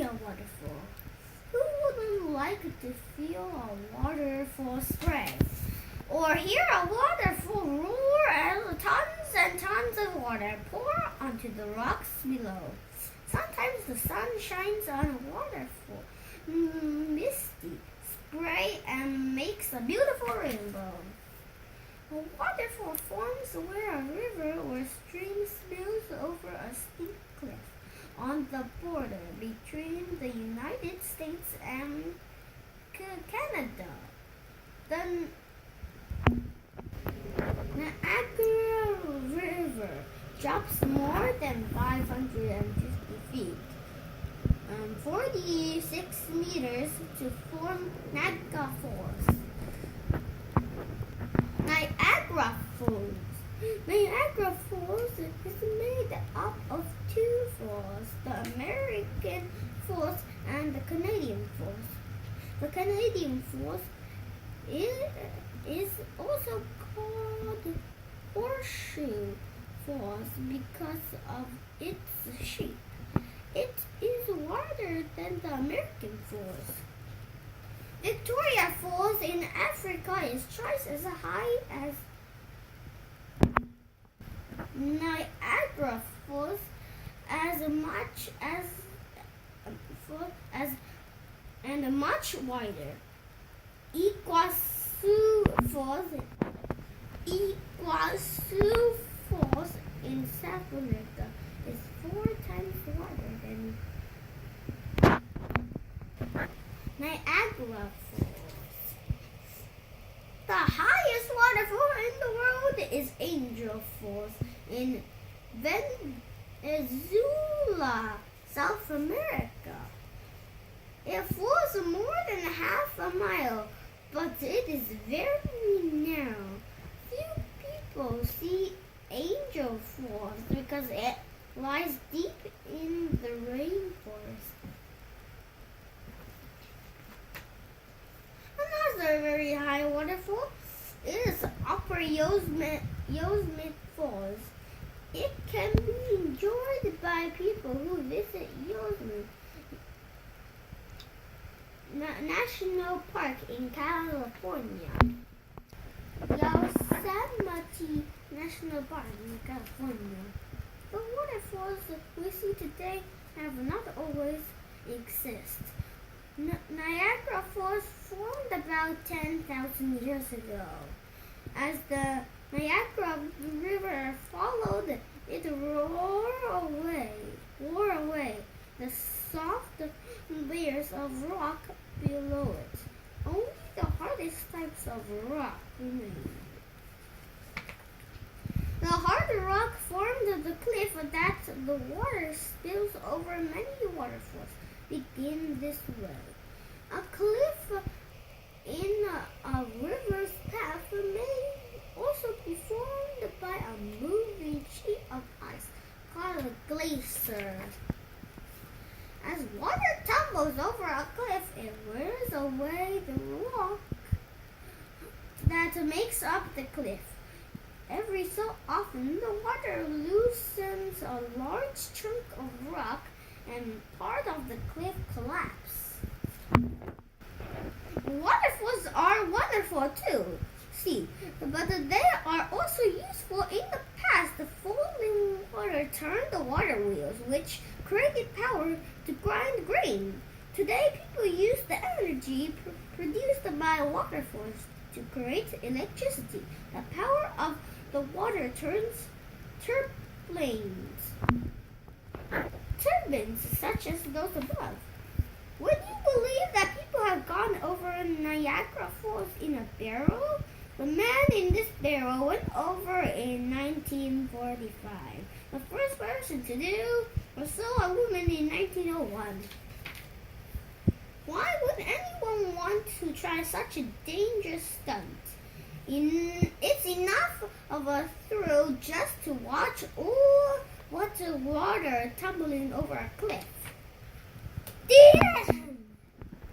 see a waterfall? Who wouldn't like to feel a waterfall spray? Or hear a waterfall roar as tons and tons of water pour onto the rocks below? Sometimes the sun shines on a waterfall, misty spray, and makes a beautiful rainbow. A waterfall forms where a river or stream spills over a steep cliff on the border between the United States and Canada. The Niagara River drops more than 550 feet, 46 meters, to form Niagara Falls. Niagara Falls. Niagara Falls is made up of two falls, the American Falls and the Canadian Falls. The Canadian Falls is also called Horseshoe Falls because of its shape. It is wider than the American Falls. Victoria Falls in Africa is twice as high as Niagara Falls, as much as and much wider. Iguazu Falls in South America is 4 times wider than Niagara Falls. The highest waterfall in the world is Angel Falls in Venezuela, South America. It falls more than half a mile, but it is very narrow. Few people see Angel Falls because it lies deep in the rainforest. Another very high waterfall is Upper Yosemite Falls. It can be enjoyed by people who visit Yosemite National Park in California. Yosemite National Park in California. The waterfalls we see today have not always existed. Niagara Falls formed about 10,000 years ago. As the Niagara River followed, it wore away the soft layers of rock below it. Only the hardest types of rock remain. The hard rock formed the cliff that the water spills over. Many waterfalls begin this way. A cliff in a river's path may also be formed by a moving sheet of ice called a glacier. As water tumbles over a cliff, it wears away the rock that makes up the cliff. Every so often, the water loosens a large chunk of rock and part of the cliff collapses. Waterfalls are wonderful too, but they are also useful. In the past, the falling water turned the water wheels, which created power to grind grain. Today, people use the energy produced by waterfalls to create electricity. The power of the water turns turbines such as those above. Would you believe that people have gone over Niagara Falls in a barrel? The man in this barrel went over in 1945. The first person to do was a woman in 1901. Why would anyone want to try such a dangerous stunt? It's enough of a thrill just to watch all the water tumbling over a cliff.